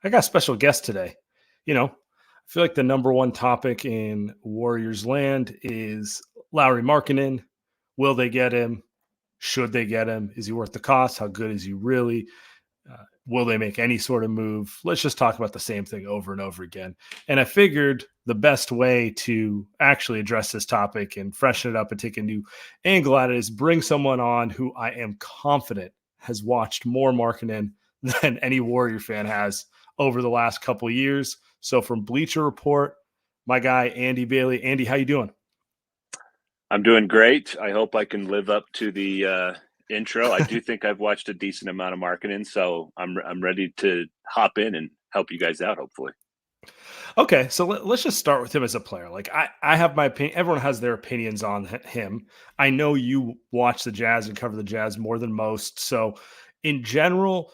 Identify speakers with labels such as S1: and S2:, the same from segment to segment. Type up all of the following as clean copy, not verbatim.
S1: I got a special guest today. I feel like the number one topic in Warriors land is Lauri Markkanen. Will they get him? Should they get him? Is he worth the cost? How good is he really? Will they make any sort of move? Let's just talk about the same thing over and over again. And I figured the best way to actually address this topic and freshen it up and take a new angle at it is bring someone on who I am confident has watched more Markkanen than any Warrior fan has over the last couple of years. So from Bleacher Report, my guy Andy Bailey. Andy, how you doing?
S2: I'm doing great. I hope I can live up to the intro. I do think I've watched a decent amount of marketing, so I'm ready to hop in and help you guys out. Hopefully,
S1: Okay, so let's just start with him as a player. Like I have my opinion. Everyone has their opinions on him. I know you watch the Jazz and cover the Jazz more than most. So, in general,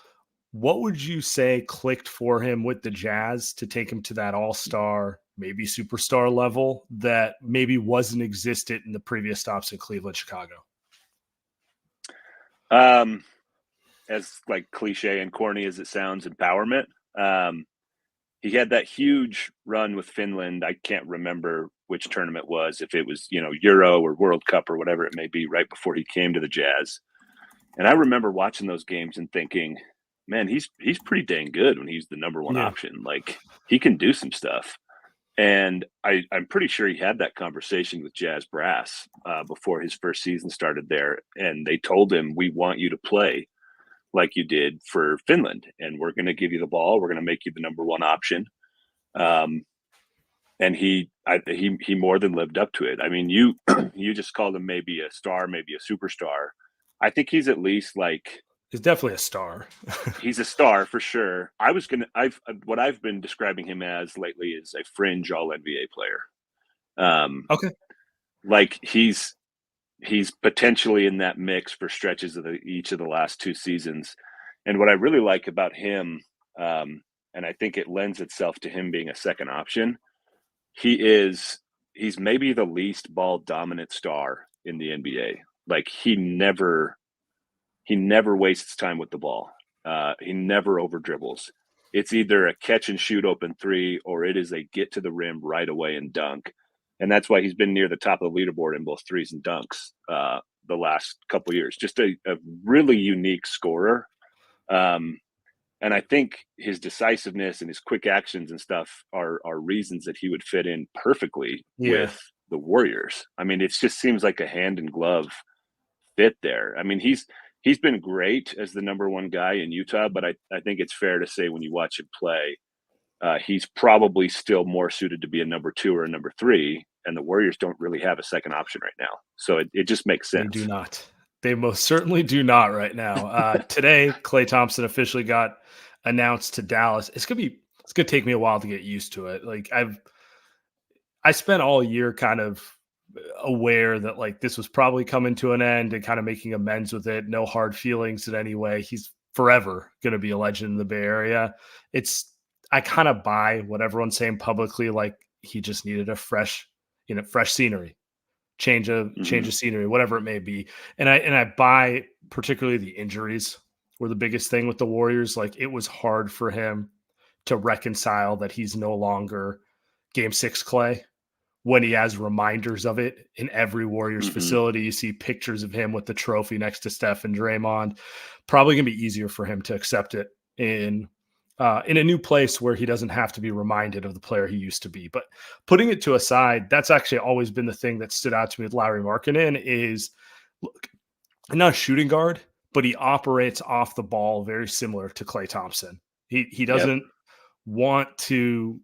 S1: what would you say clicked for him with the Jazz to take him to that All-Star, maybe superstar level that maybe wasn't existent in the previous stops in Cleveland, Chicago?
S2: um, as like cliche and corny as it sounds, empowerment. Um, he had that huge run with Finland. I can't remember which tournament was, if it was Euro or World Cup or whatever it may be, right before he came to the Jazz. And I remember watching those games and thinking, man, he's pretty dang good when he's the number one
S1: Yeah,
S2: option. Like he can do some stuff. And I'm pretty sure he had that conversation with Jazz Brass before his first season started there. And they told him, we want you to play like you did for Finland. And we're going to give you the ball. We're going to make you the number one option. Um, and he more than lived up to it. I mean, you you just called him maybe a star, maybe a superstar. I think he's at least like
S1: he's definitely a star.
S2: he's a star for sure. I've what I've been describing him as lately is a fringe All NBA player. Um,
S1: Okay.
S2: like he's potentially in that mix for stretches of each of the last two seasons. And what I really like about him, and I think it lends itself to him being a second option, he is he's maybe the least ball dominant star in the NBA. Like he never wastes time with the ball. He never over dribbles. It's either a catch and shoot open three or it is a get to the rim right away and dunk. And that's why he's been near the top of the leaderboard in both threes and dunks the last couple of years. Just a really unique scorer. Um, and I think his decisiveness and his quick actions and stuff are reasons that he would fit in perfectly
S1: Yeah.
S2: with the Warriors. I mean, it just seems like a hand in glove fit there. I mean, he's been great as the number one guy in Utah, but I think it's fair to say when you watch him play, he's probably still more suited to be a number two or a number three, and the Warriors don't really have a second option right now. So it just makes
S1: They do
S2: sense.
S1: not. They most certainly do not right now. Today, Klay Thompson officially got announced to Dallas. It's gonna take me a while to get used to it. Like I spent all year kind of aware that like this was probably coming to an end and kind of making amends with it. No hard feelings in any way. He's forever gonna be a legend in the Bay Area. It's I kind of buy what everyone's saying publicly, like he just needed a fresh scenery, change
S2: Hmm.
S1: of scenery, whatever it may be. And I buy particularly the injuries were the biggest thing with the Warriors. Like it was hard for him to reconcile that he's no longer game six Clay when he has reminders of it in every Warriors
S2: Hmm.
S1: facility. You see pictures of him with the trophy next to Steph and Draymond. Probably gonna be easier for him to accept it in a new place where he doesn't have to be reminded of the player he used to be. But putting it to a side, that's actually always been the thing that stood out to me with Lauri Markkanen is look, not a shooting guard, but he operates off the ball very similar to Klay Thompson. He
S2: Yep.
S1: doesn't want to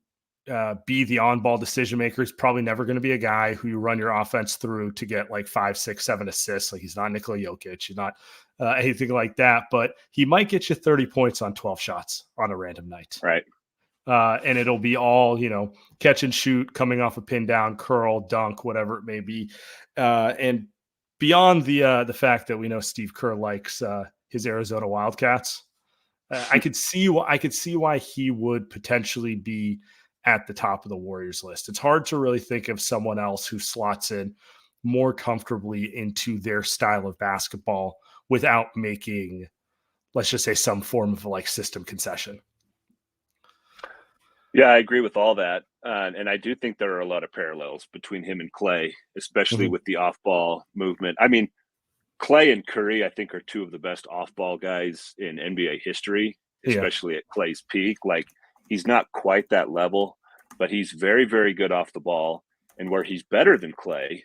S1: be the on-ball decision maker. He's probably never going to be a guy who you run your offense through to get like 5, 6, 7 assists. Like he's not Nikola Jokic, he's not anything like that. But he might get you 30 points on 12 shots on a random night.
S2: Right.
S1: And it'll be all catch and shoot, coming off a pin down, curl, dunk, whatever it may be. And beyond the fact that we know Steve Kerr likes his Arizona Wildcats, I could see why he would potentially be at the top of the Warriors list. It's hard to really think of someone else who slots in more comfortably into their style of basketball without making, let's just say, some form of like system concession.
S2: Yeah, I agree with all that. And I do think there are a lot of parallels between him and Clay, especially
S1: Mhm.
S2: with the off ball movement. I mean, Clay and Curry, I think, are two of the best off ball guys in NBA history,
S1: Yeah.
S2: especially at Clay's peak. Like, he's not quite that level, but he's very, very good off the ball. And where he's better than Clay,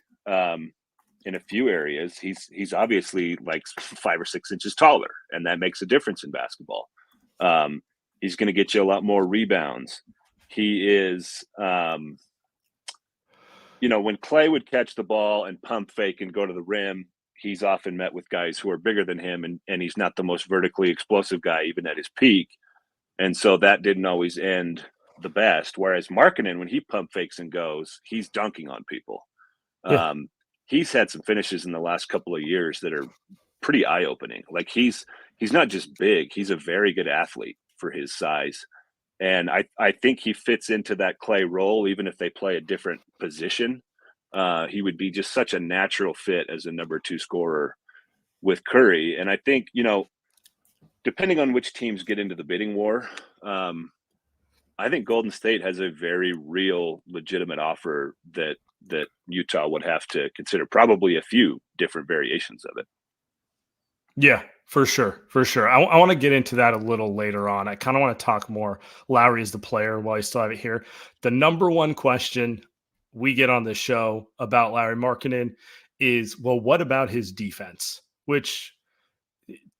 S2: in a few areas, he's obviously like 5 or 6 inches taller, and that makes a difference in basketball. Um, he's going to get you a lot more rebounds. He is, when Clay would catch the ball and pump fake and go to the rim, he's often met with guys who are bigger than him, and he's not the most vertically explosive guy, even at his peak. And so that didn't always end the best. Whereas Markkanen, when he pump fakes and goes, he's dunking on people.
S1: Yeah.
S2: Um, he's had some finishes in the last couple of years that are pretty eye opening. Like, he's not just big; he's a very good athlete for his size. And I think he fits into that Clay role, even if they play a different position. He would be just such a natural fit as a number two scorer with Curry. And I think, depending on which teams get into the bidding war, I think Golden State has a very real, legitimate offer that Utah would have to consider. Probably a few different variations of it.
S1: Yeah, for sure. For sure. I want to get into that a little later on. I kind of want to talk more Lauri as the player while I still have it here. The number one question we get on this show about Lauri Markkanen is, well, what about his defense? Which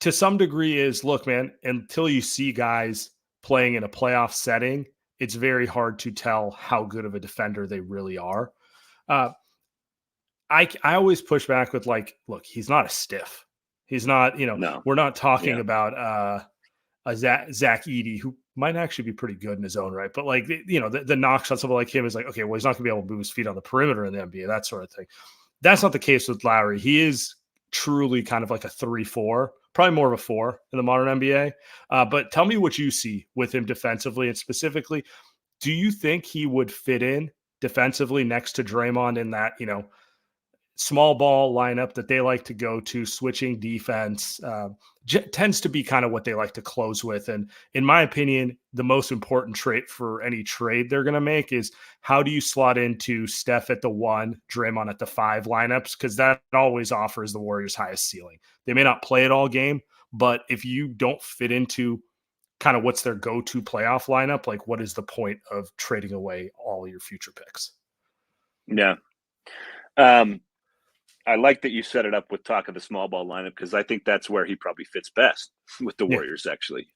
S1: to some degree is, look, man, until you see guys playing in a playoff setting, it's very hard to tell how good of a defender they really are. Uh, I always push back with, like, look, he's not a stiff. He's not,
S2: No.
S1: we're not talking
S2: Yeah.
S1: about a Zach Edey, who might actually be pretty good in his own right. But, like, the knocks on someone like him is like, okay, well, he's not going to be able to move his feet on the perimeter in the NBA, that sort of thing. That's not the case with Lauri. He is truly kind of like a 3-4, probably more of a 4 in the modern NBA. But tell me what you see with him defensively, and specifically, do you think he would fit in defensively next to Draymond in that, small ball lineup that they like to go to, switching defense, tends to be kind of what they like to close with. And in my opinion, the most important trait for any trade they're going to make is, how do you slot into Steph at the 1, Draymond at the 5 lineups? Because that always offers the Warriors highest ceiling. They may not play it all game, but if you don't fit into kind of what's their go-to playoff lineup, like, what is the point of trading away all your future picks?
S2: Yeah. I like that you set it up with talk of the small ball lineup, because I think that's where he probably fits best with the
S1: Yeah.
S2: Warriors. Actually,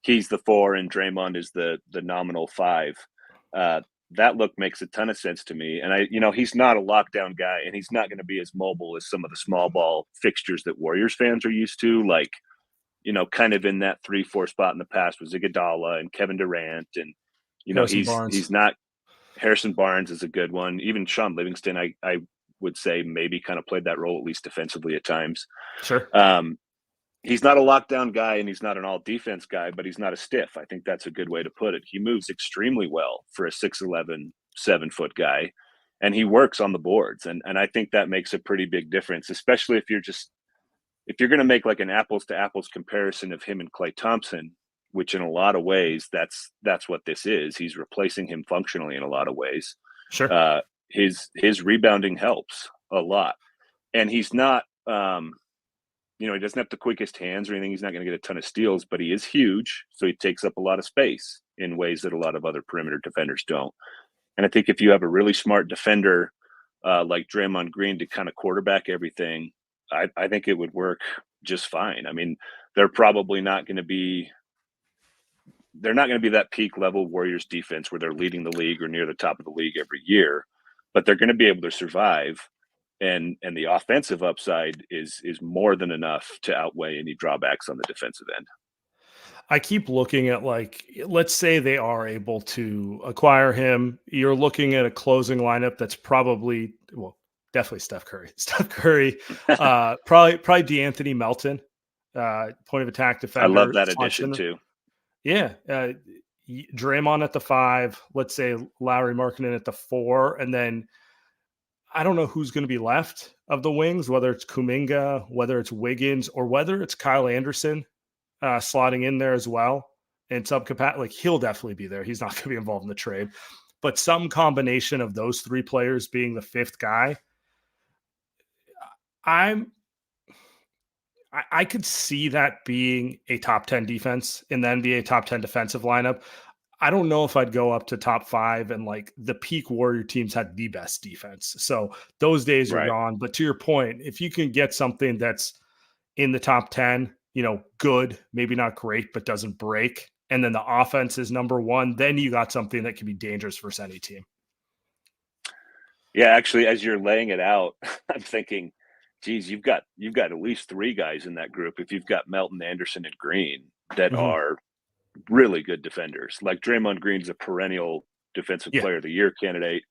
S2: he's the 4 and Draymond is the nominal 5. That look makes a ton of sense to me. And he's not a lockdown guy, and he's not going to be as mobile as some of the small ball fixtures that Warriors fans are used to. Like, kind of in that 3-4 spot in the past was Iguodala and Kevin Durant, and
S1: Harrison
S2: he's
S1: Barnes.
S2: not. Harrison Barnes is a good one. Even Sean Livingston, I would say, maybe kind of played that role, at least defensively at times.
S1: Sure.
S2: He's not a lockdown guy, and he's not an all defense guy, but he's not a stiff. I think that's a good way to put it. He moves extremely well for a 6'11", 7-foot guy, and he works on the boards. And I think that makes a pretty big difference, especially if you're going to make like an apples to apples comparison of him and Klay Thompson, which in a lot of ways, that's what this is. He's replacing him functionally in a lot of ways.
S1: Sure.
S2: His rebounding helps a lot, and he's not, he doesn't have the quickest hands or anything. He's not going to get a ton of steals, but he is huge, so he takes up a lot of space in ways that a lot of other perimeter defenders don't. And I think if you have a really smart defender like Draymond Green to kind of quarterback everything, I think it would work just fine. I mean, they're not going to be that peak level Warriors defense where they're leading the league or near the top of the league every year, but they're going to be able to survive. And the offensive upside is more than enough to outweigh any drawbacks on the defensive end.
S1: I keep looking at, like, let's say they are able to acquire him. You're looking at a closing lineup that's probably, well, definitely Steph Curry. Steph Curry, probably DeAnthony Melton, point of attack
S2: I love
S1: defender.
S2: that addition too.
S1: Yeah. Draymond at the 5, let's say Lauri Markkanen at the 4, and then I don't know who's going to be left of the wings, whether it's Kuminga, whether it's Wiggins, or whether it's Kyle Anderson slotting in there as well. in some capacity. Like, he'll definitely be there. He's not going to be involved in the trade, but some combination of those three players being the fifth guy, I could see that being a top 10 defense in the NBA, top 10 defensive lineup. I don't know if I'd go up to top 5, and like the peak Warrior teams had the best defense. So those days are
S2: Right.
S1: gone. But to your point, if you can get something that's in the top 10, good, maybe not great, but doesn't break, and then the offense is number one, then you got something that can be dangerous versus any team.
S2: Yeah, actually, as you're laying it out, I'm thinking, geez, you've got at least 3 guys in that group. If you've got Melton, Anderson, and Green that are really good defenders. Like Draymond Green's a perennial defensive player of the year candidate.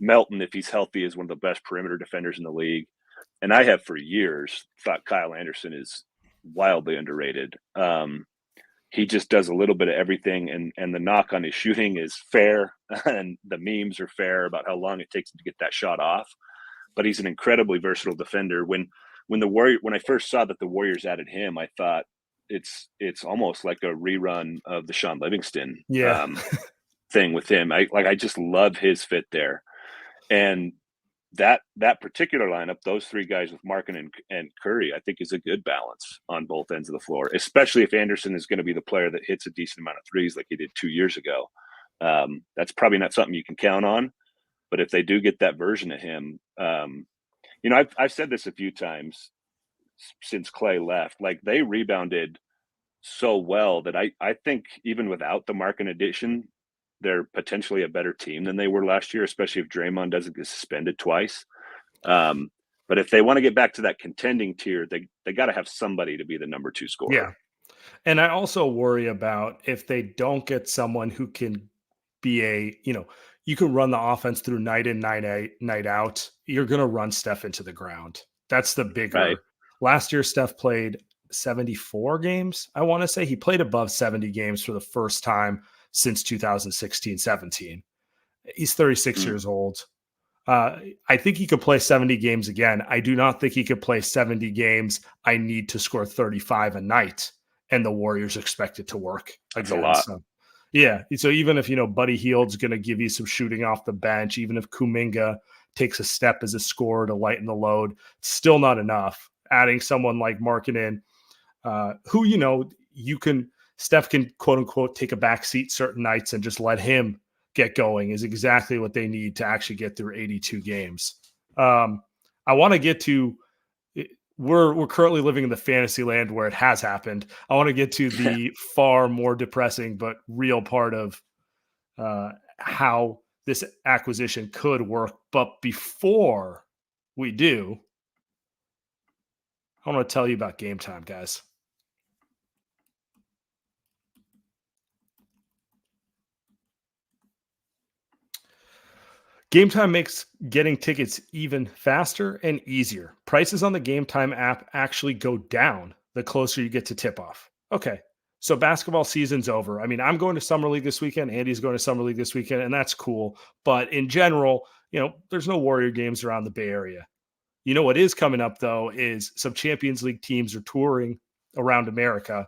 S2: Melton, if he's healthy, is one of the best perimeter defenders in the league. And I have for years thought Kyle Anderson is wildly underrated. He just does a little bit of everything, and the knock on his shooting is fair, and the memes are fair about how long it takes him to get that shot off. But he's an incredibly versatile defender. When I first saw that the Warriors added him, I thought it's almost like a rerun of the Sean Livingston thing with him. I just love his fit there. And that particular lineup, those 3 guys with Markkanen and Curry, I think is a good balance on both ends of the floor, especially if Anderson is going to be the player that hits a decent amount of threes like he did 2 years ago. That's probably not something you can count on, but if they do get that version of him, I've said this a few times since Clay left, like they rebounded so well that I think even without the Markkanen addition, they're potentially a better team than they were last year, especially if Draymond doesn't get suspended twice. But if they want to get back to that contending tier, they got to have somebody to be the number 2 scorer.
S1: Yeah. And I also worry about if they don't get someone who can be you can run the offense through night in, night out. You're going to run Steph into the ground. That's the bigger.
S2: Right.
S1: Last year, Steph played 74 games. I want to say he played above 70 games for the first time since 2016-17. He's 36 years old. I think he could play 70 games again. I do not think he could play 70 games. I need to score 35 a night, and the Warriors expect it to work.
S2: That's a lot.
S1: So, yeah. So even if, Buddy Hield's going to give you some shooting off the bench, even if Kuminga takes a step as a scorer to lighten the load, still not enough. Adding someone like Markkanen, who, Steph can quote unquote take a back seat certain nights and just let him get going is exactly what they need to actually get through 82 games. I want to get to, we're currently living in the fantasy land where it has happened. I want to get to the far more depressing but real part of how this acquisition could work. But before we do, I want to tell you about Game Time, guys. Game Time makes getting tickets even faster and easier. Prices on the Game Time app actually go down the closer you get to tip-off. Okay, so basketball season's over. I mean, I'm going to Summer League this weekend. Andy's going to Summer League this weekend, and that's cool. But in general, there's no Warrior games around the Bay Area. What is coming up, though, is some Champions League teams are touring around America.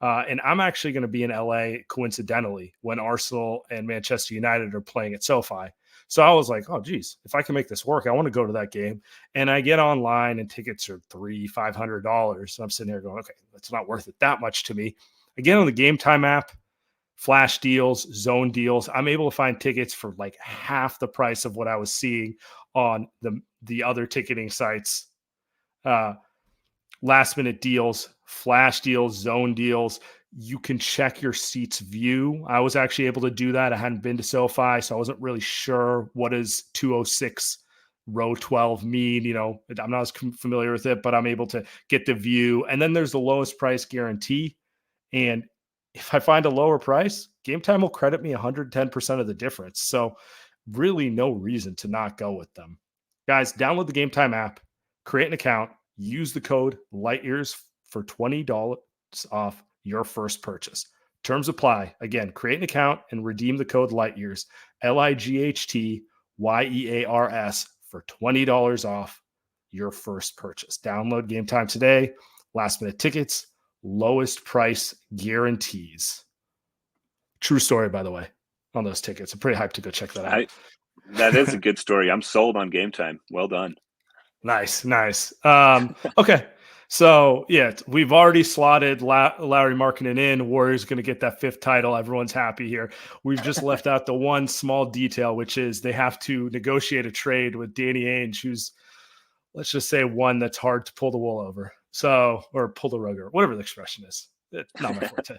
S1: And I'm actually going to be in LA, coincidentally, when Arsenal and Manchester United are playing at SoFi. So I was like, oh, geez, if I can make this work, I want to go to that game. And I get online and tickets are $300-$500. So I'm sitting there going, okay, that's not worth it that much to me. Again, on the Game Time app, flash deals, zone deals, I'm able to find tickets for like half the price of what I was seeing on the other ticketing sites. Last minute deals, flash deals, zone deals. You can check your seats view. I was actually able to do that. I hadn't been to SoFi, so I wasn't really sure what does 206 row 12 mean. I'm not as familiar with it, but I'm able to get the view. And then there's the lowest price guarantee. And if I find a lower price, Game Time will credit me 110% of the difference. So really no reason to not go with them. Guys, download the Game Time app, create an account, use the code LIGHTYEARS for $20 off your first purchase. Terms apply. Again, create an account and redeem the code LIGHTYEARS, LIGHTYEARS for $20 off your first purchase. Download Game Time today. Last minute tickets, lowest price guarantees. True story, by the way, on those tickets. I'm pretty hyped to go check that out.
S2: That is a good story. I'm sold on Game Time. Well done.
S1: Nice. Okay. So, yeah, we've already slotted Lauri Markkanen in. Warriors going to get that 5th title. Everyone's happy here. We've just left out the one small detail, which is they have to negotiate a trade with Danny Ainge, who's, let's just say, one that's hard to pull the wool over. So, or pull the rug, or whatever the expression is. It's not my forte.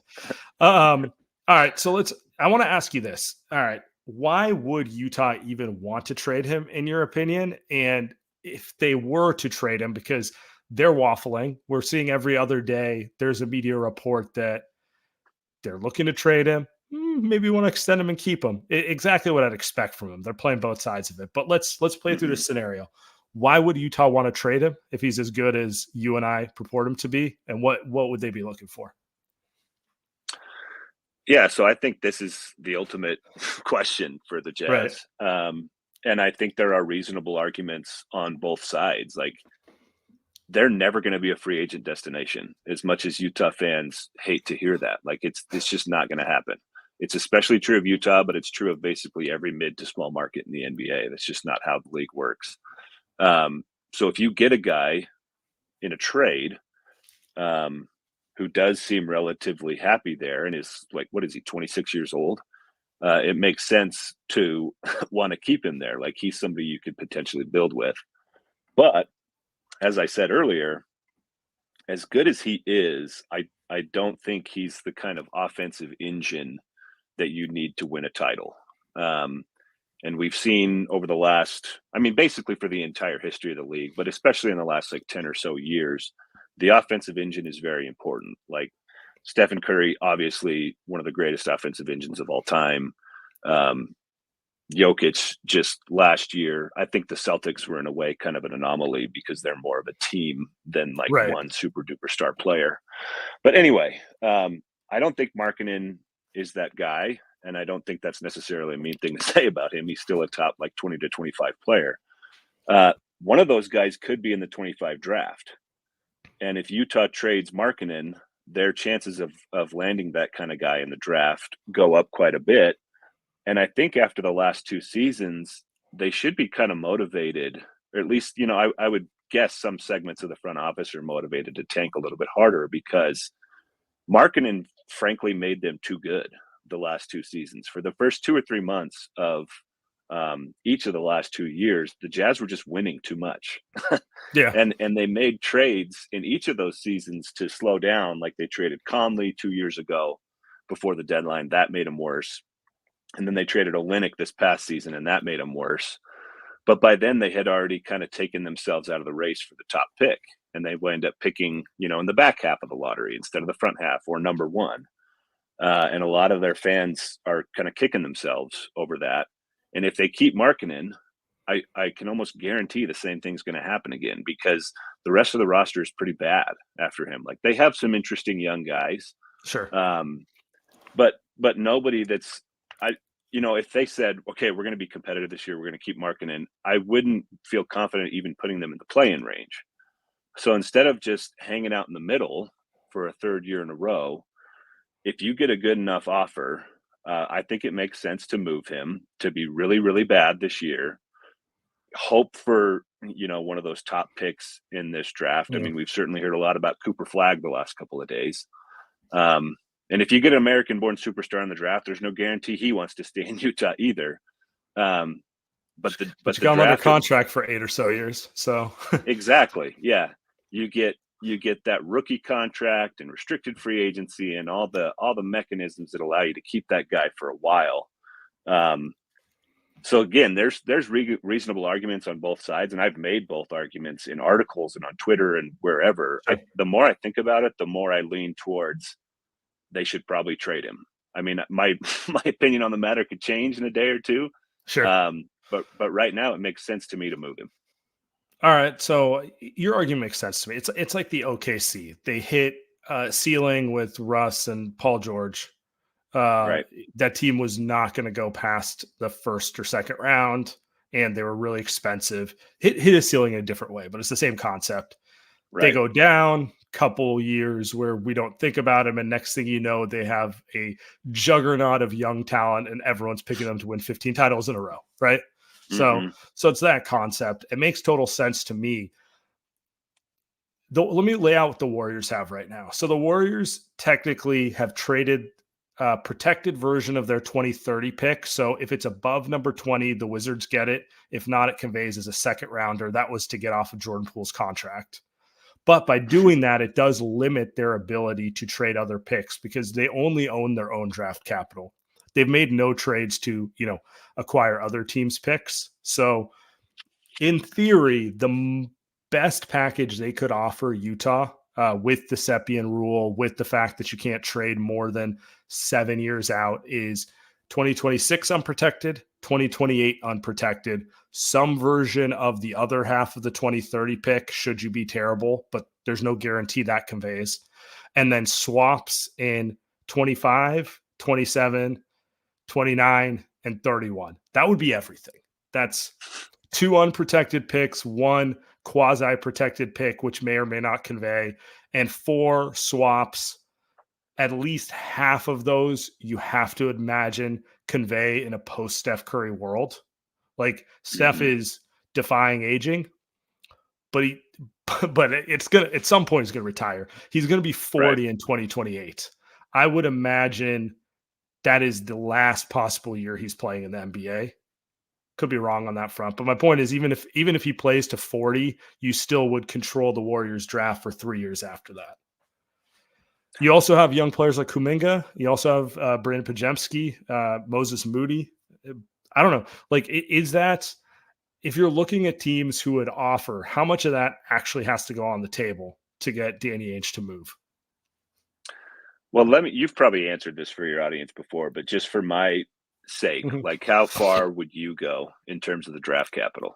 S1: All right. So I want to ask you this. All right. Why would Utah even want to trade him, in your opinion? And if they were to trade him, because they're waffling, we're seeing every other day there's a media report that they're looking to trade him. Maybe want to extend him and keep him. Exactly what I'd expect from him. They're playing both sides of it. But let's play through this scenario. Why would Utah want to trade him if he's as good as you and I purport him to be? And what would they be looking for?
S2: Yeah, so I think this is the ultimate question for the Jazz.
S1: Right.
S2: And I think there are reasonable arguments on both sides. Like, they're never going to be a free agent destination, as much as Utah fans hate to hear that. Like, it's just not going to happen. It's especially true of Utah, but it's true of basically every mid to small market in the NBA. That's just not how the league works. So if you get a guy in a trade who does seem relatively happy there and is like, what is he, 26 years old? It makes sense to want to keep him there. Like, he's somebody you could potentially build with. But as I said earlier, as good as he is, I don't think he's the kind of offensive engine that you need to win a title. And we've seen over the last, basically for the entire history of the league, but especially in the last like 10 or so years, the offensive engine is very important. Like, Stephen Curry, obviously one of the greatest offensive engines of all time. Jokic just last year, I think the Celtics were in a way kind of an anomaly because they're more of a team than like one super duper star player. But anyway, I don't think Markkanen is that guy. And I don't think that's necessarily a mean thing to say about him. He's still a top like 20 to 25 player. One of those guys could be in the 25 draft. And if Utah trades Markkanen, their chances of landing that kind of guy in the draft go up quite a bit. And I think after the last 2 seasons, they should be kind of motivated, or at least, I would guess some segments of the front office are motivated to tank a little bit harder, because Markkanen frankly made them too good the last 2 seasons. For the first 2 or 3 months of each of the last 2 years, the Jazz were just winning too much.
S1: Yeah.
S2: And they made trades in each of those seasons to slow down. Like, they traded Conley 2 years ago before the deadline. That made them worse. And then they traded Olynyk this past season, and that made them worse. But by then they had already kind of taken themselves out of the race for the top pick. And they wound up picking, in the back half of the lottery instead of the front half, or number 1. And a lot of their fans are kind of kicking themselves over that. And if they keep Markkanen, I can almost guarantee the same thing's going to happen again, because the rest of the roster is pretty bad after him. Like, they have some interesting young guys.
S1: Sure.
S2: But nobody that's, if they said, okay, we're going to be competitive this year, we're going to keep Markkanen, I wouldn't feel confident even putting them in the play-in range. So instead of just hanging out in the middle for a 3rd year in a row, if you get a good enough offer, I think it makes sense to move him to be really, really bad this year. Hope for, one of those top picks in this draft.
S1: Yeah.
S2: We've certainly heard a lot about Cooper Flagg the last couple of days. And if you get an American-born superstar in the draft, there's no guarantee he wants to stay in Utah either. But
S1: you got him under contract for 8 or so years. So
S2: exactly, yeah. You get that rookie contract and restricted free agency and all the mechanisms that allow you to keep that guy for a while. So again, there's reasonable arguments on both sides, and I've made both arguments in articles and on Twitter and wherever.
S1: Sure.
S2: The more I think about it, the more I lean towards they should probably trade him. My opinion on the matter could change in a day or 2.
S1: Sure.
S2: But right now it makes sense to me to move him.
S1: All right, so your argument makes sense to me. It's like the OKC. They hit ceiling with Russ and Paul George.
S2: Right.
S1: That team was not going to go past the 1st or 2nd round, and they were really expensive. Hit a ceiling in a different way, but it's the same concept. Right. They go down. couple years where we don't think about him, and next thing you know, they have a juggernaut of young talent, and everyone's picking them to win 15 titles in a row, right? So,
S2: Mm-hmm.
S1: so it's that concept. It makes total sense to me. Let me lay out what the Warriors have right now. So the Warriors technically have traded a protected version of their 2030 pick. So if it's above number 20, the Wizards get it. If not, it conveys as a second rounder. That was to get off of Jordan Poole's contract. But by doing that, it does limit their ability to trade other picks because they only own their own draft capital. They've made no trades to, acquire other teams' picks. So in theory, the best package they could offer Utah with the Seppian rule, with the fact that you can't trade more than 7 years out, is 2026 unprotected, 2028 unprotected, some version of the other half of the 2030 pick, should you be terrible, but there's no guarantee that conveys. And then swaps in 25, 27, 29, and 31. That would be everything. That's 2 unprotected picks, 1 quasi-protected pick, which may or may not convey, and 4 swaps. At least half of those you have to imagine convey in a post-Steph Curry world. Like Steph is defying aging, but it's gonna at some point he's gonna retire. He's gonna be 40 in 2028. I would imagine that is the last possible year he's playing in the NBA. Could be wrong on that front, but my point is, even if he plays to 40, you still would control the Warriors draft for 3 years after that. You also have young players like Kuminga. You also have Brandon Pajemski, Moses Moody. I don't know. Like, is that, if you're looking at teams who would offer, how much of that actually has to go on the table to get Danny Ainge to move?
S2: Well, you've probably answered this for your audience before, but just for my sake, like, how far would you go in terms of the draft capital?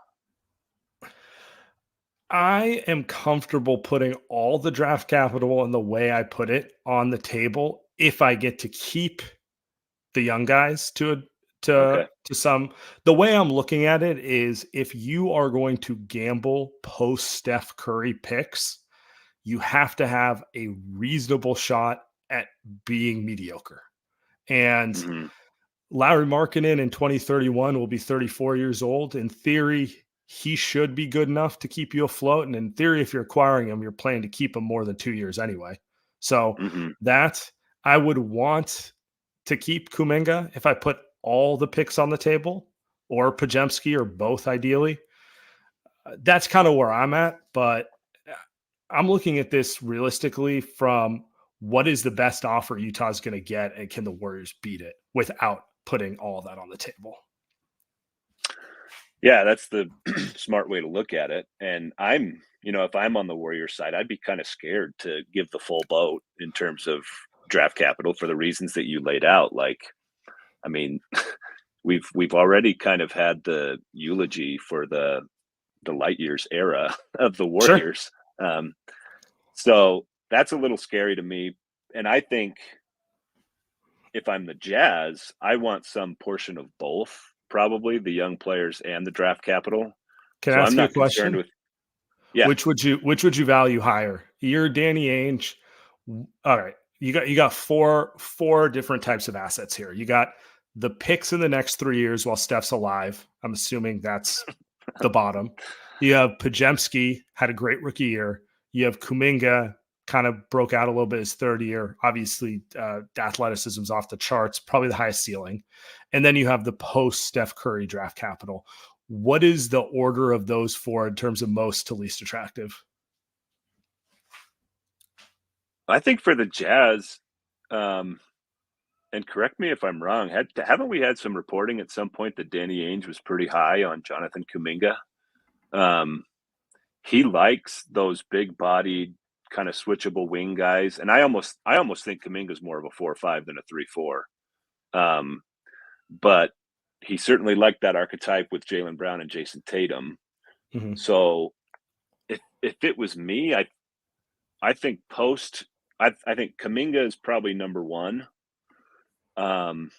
S1: I am comfortable putting all the draft capital and the way I put it on the table if I get to keep the young guys to some. The way I'm looking at it is, if you are going to gamble post Steph Curry picks, you have to have a reasonable shot at being mediocre. And Lauri Markkanen in 2031 will be 34 years old. In theory, he should be good enough to keep you afloat. And in theory, if you're acquiring him, you're planning to keep him more than 2 years anyway. So that I would want to keep Kuminga if I put all the picks on the table, or Pajemski, or both ideally. That's kind of where I'm at, but I'm looking at this realistically from what is the best offer Utah's going to get, and can the Warriors beat it without putting all that on the table?
S2: Yeah, that's the smart way to look at it. And if I'm on the Warriors side, I'd be kind of scared to give the full boat in terms of draft capital for the reasons that you laid out. Like, I mean, we've already kind of had the eulogy for the light years era of the Warriors. Sure. So that's a little scary to me. And I think if I'm the Jazz, I want some portion of both, probably the young players and the draft capital.
S1: Can I ask you a question?
S2: Yeah.
S1: Which would you value higher? You're Danny Ainge. All right. You got four different types of assets here. You got the picks in the next 3 years while Steph's alive. I'm assuming that's the bottom. You have Pajemski, had a great rookie year. You have Kuminga, kind of broke out a little bit his third year. Obviously, athleticism's off the charts, probably the highest ceiling. And then you have the post-Steph Curry draft capital. What is the order of those four in terms of most to least attractive?
S2: I think for the Jazz, and correct me if I'm wrong, haven't we had some reporting at some point that Danny Ainge was pretty high on Jonathan Kuminga? He likes those big-bodied, kind of switchable wing guys, and I almost think Kuminga's more of a 4-5 than a 3-4. But he certainly liked that archetype with Jaylen Brown and Jason Tatum. So if it was me, I think I think Kuminga is probably number one. I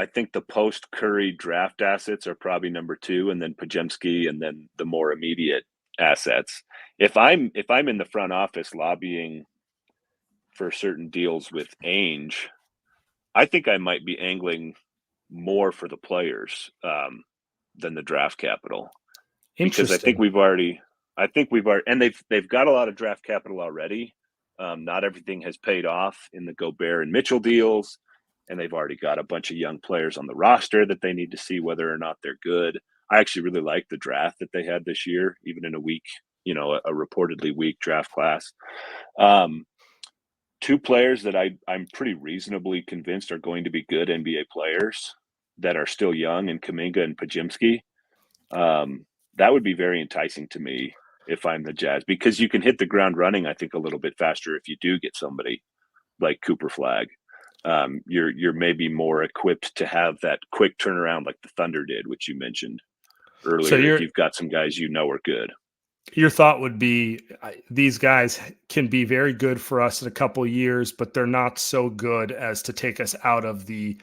S2: think the post Curry draft assets are probably number two, and then Pajemski, and then the more immediate assets. If I'm in the front office lobbying for certain deals with Ainge, I think I might be angling more for the players than the draft capital, because
S1: Interesting.
S2: and they've got a lot of draft capital already. Not everything has paid off in the Gobert and Mitchell deals, and they've already got a bunch of young players on the roster that they need to see whether or not they're good. I actually really like the draft that they had this year, even in a weak, a reportedly weak draft class. Two players that I'm pretty reasonably convinced are going to be good NBA players that are still young, in Kuminga and Podziemski. That would be very enticing to me if I'm the Jazz, because you can hit the ground running, I think, a little bit faster if you do get somebody like Cooper Flag. You're maybe more equipped to have that quick turnaround like the Thunder did, which you mentioned
S1: So
S2: earlier, if you've got some guys are good.
S1: your thought would be these guys can be very good for us in a couple of years, but they're not so good as to take us out of the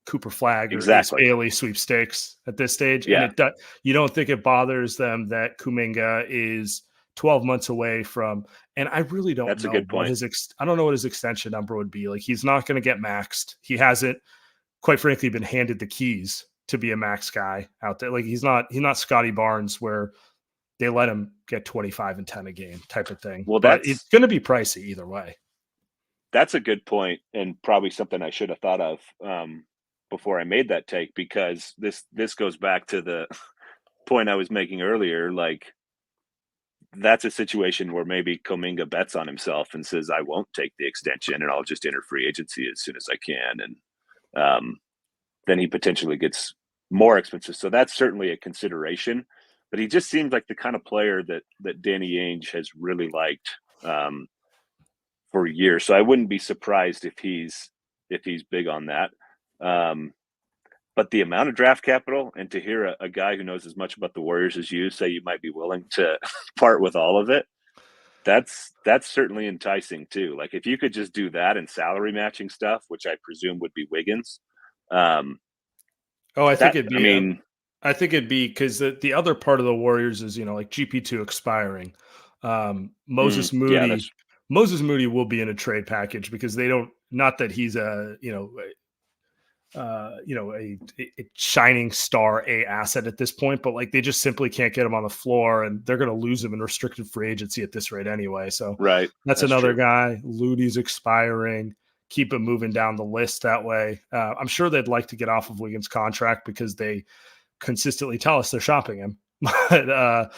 S1: Cooper Flag or Ace
S2: Exactly.
S1: Bailey sweepstakes at this stage.
S2: Yeah.
S1: And you don't think it bothers them that Kuminga is 12 months away from, and I really don't
S2: That's a
S1: know
S2: good
S1: what
S2: point.
S1: I don't know what his extension number would be. Like, he's not going to get maxed. He hasn't, quite frankly, been handed the keys to be a max guy out there. Like, he's not Scotty Barnes where they let him get 25 and 10 a game type of thing.
S2: Well,
S1: But it's going to be pricey either way.
S2: That's a good point, and probably something I should have thought of before I made that take, because this goes back to the point I was making earlier. Like, that's a situation where maybe Kuminga bets on himself and says, I won't take the extension and I'll just enter free agency as soon as I can. And then he potentially gets more expensive. So that's certainly a consideration. But he just seems like the kind of player that Danny Ainge has really liked for years. So I wouldn't be surprised if he's big on that. But the amount of draft capital, and to hear a guy who knows as much about the Warriors as you say you might be willing to part with all of it, that's certainly enticing too. Like, if you could just do that and salary matching stuff, which I presume would be Wiggins.
S1: I think it'd be because the other part of the Warriors is, like GP2 expiring. Moses Moody will be in a trade package because they don't, not that he's a shining star A asset at this point, but like, they just simply can't get him on the floor, and they're going to lose him in restricted free agency at this rate anyway. So
S2: right,
S1: that's another true guy. Ludy's expiring. Keep him moving down the list that way. I'm sure they'd like to get off of Wiggins' contract because they consistently tell us they're shopping him. I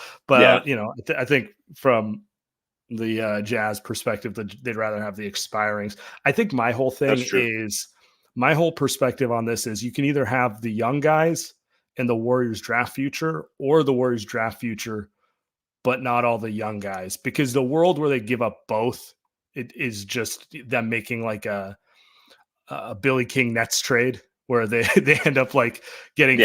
S1: think from the Jazz perspective, that they'd rather have the expirings. I think my whole perspective on this is you can either have the young guys and the Warriors draft future, or the Warriors draft future, but not all the young guys, because the world where they give up both, it is just them making like a Billy King Nets trade where they end up like getting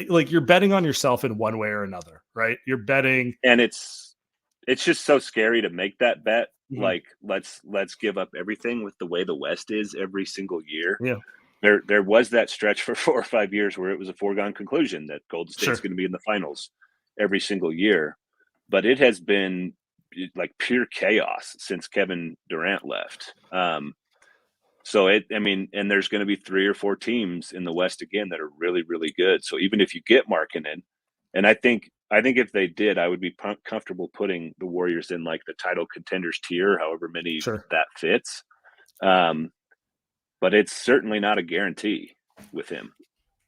S1: like, you're betting on yourself in one way or another, right? You're betting,
S2: and it's just so scary to make that bet.
S1: Mm-hmm.
S2: Like, let's give up everything with the way the West is every single year.
S1: Yeah.
S2: There was that stretch for 4 or 5 years where it was a foregone conclusion that Golden State's going to be in the finals every single year. But it has been like pure chaos since Kevin Durant left. And there's going to be 3 or 4 teams in the West again that are really, really good. So even if you get Markkanen, and I think if they did, I would be comfortable putting the Warriors in like the title contenders tier, however many that fits. But it's certainly not a guarantee with him.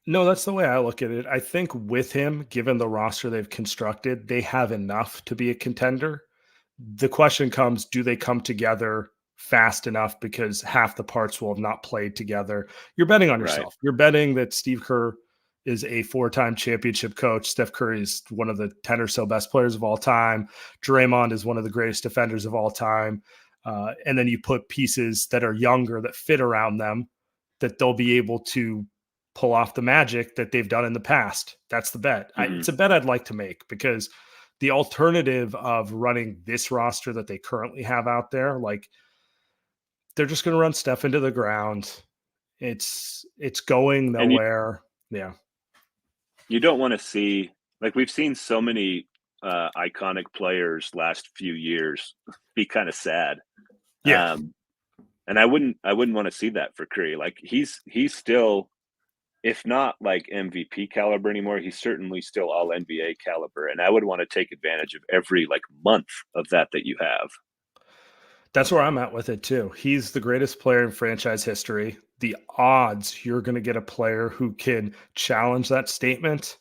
S1: No, that's the way I look at it. I think with him, given the roster they've constructed, they have enough to be a contender. The question comes, do they come together fast enough, because half the parts will have not played together? You're betting on yourself. You're betting that Steve Kerr is a 4-time championship coach. Steph Curry is one of the 10 or so best players of all time. Draymond is one of the greatest defenders of all time. And then you put pieces that are younger that fit around them, that they'll be able to pull off the magic that they've done in the past. That's the bet.
S2: Mm-hmm.
S1: It's a bet I'd like to make, because the alternative of running this roster that they currently have out there, like, they're just going to run Steph into the ground. It's going nowhere. You don't
S2: want to see, like, we've seen so many iconic players last few years be kind of sad.
S1: Yeah.
S2: And I wouldn't want to see that for Curry. Like he's still, if not like MVP caliber anymore, he's certainly still all NBA caliber. And I would want to take advantage of every like month of that you have.
S1: That's where I'm at with it too. He's the greatest player in franchise history. The odds you're going to get a player who can challenge that statement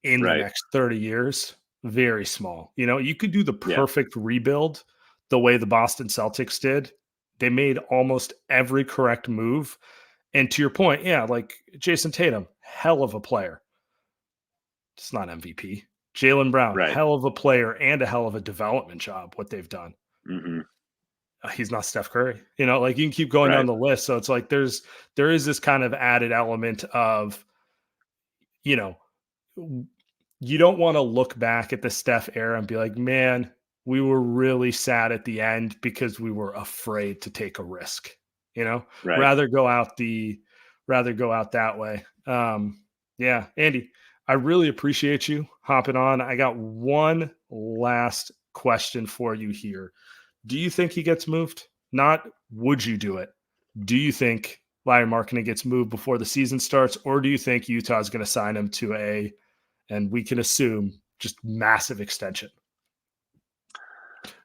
S1: in the
S2: Right.
S1: next 30 years, very small. You know, you could do the
S2: Yeah.
S1: perfect rebuild the way the Boston Celtics did. They made almost every correct move. And to your point, yeah, like Jason Tatum, hell of a player. It's not MVP. Jaylen Brown,
S2: Right.
S1: hell of a player and a hell of a development job, what they've done.
S2: Mm-hmm.
S1: He's not Steph Curry. You know, like you can keep going
S2: Right.
S1: down the list. So it's like there is this kind of added element of, you know, you don't want to look back at the Steph era and be like, man, we were really sad at the end because we were afraid to take a risk. You know,
S2: Right.
S1: rather go out that way. Yeah, Andy, I really appreciate you hopping on. I got one last question for you here. Do you think he gets moved? Not would you do it? Do you think Lauri Markkanen gets moved before the season starts, or do you think Utah is going to sign him to and we can assume just massive extension?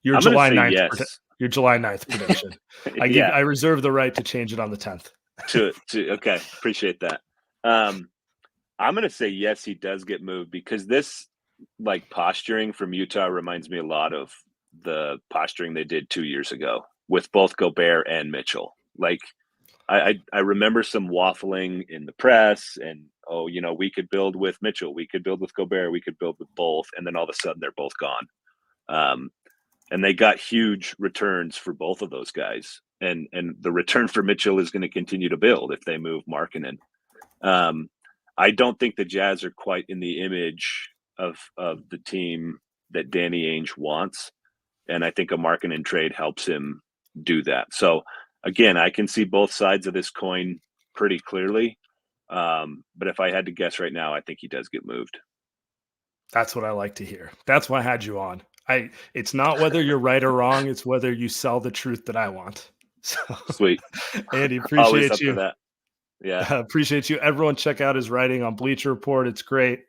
S1: Your
S2: I'm going to
S1: July
S2: say
S1: 9th,
S2: yes.
S1: Your July 9th prediction. I reserve the right to change it on the 10th.
S2: Okay, appreciate that. I'm going to say yes, he does get moved because this like posturing from Utah reminds me a lot of the posturing they did 2 years ago with both Gobert and Mitchell. Like I remember some waffling in the press and, oh, you know, we could build with Mitchell, we could build with Gobert, we could build with both. And then all of a sudden they're both gone. And they got huge returns for both of those guys. And the return for Mitchell is going to continue to build if they move Markkanen. I don't think the Jazz are quite in the image of the team that Danny Ainge wants. And I think a Markkanen trade helps him do that. So again, I can see both sides of this coin pretty clearly. But if I had to guess right now, I think he does get moved.
S1: That's what I like to hear. That's why I had you on. It's not whether you're right or wrong, it's whether you sell the truth that I want. So
S2: Sweet.
S1: Andy,
S2: Always
S1: appreciate
S2: up
S1: you.
S2: for that. Yeah.
S1: Appreciate you. Everyone check out his writing on Bleacher Report. It's great.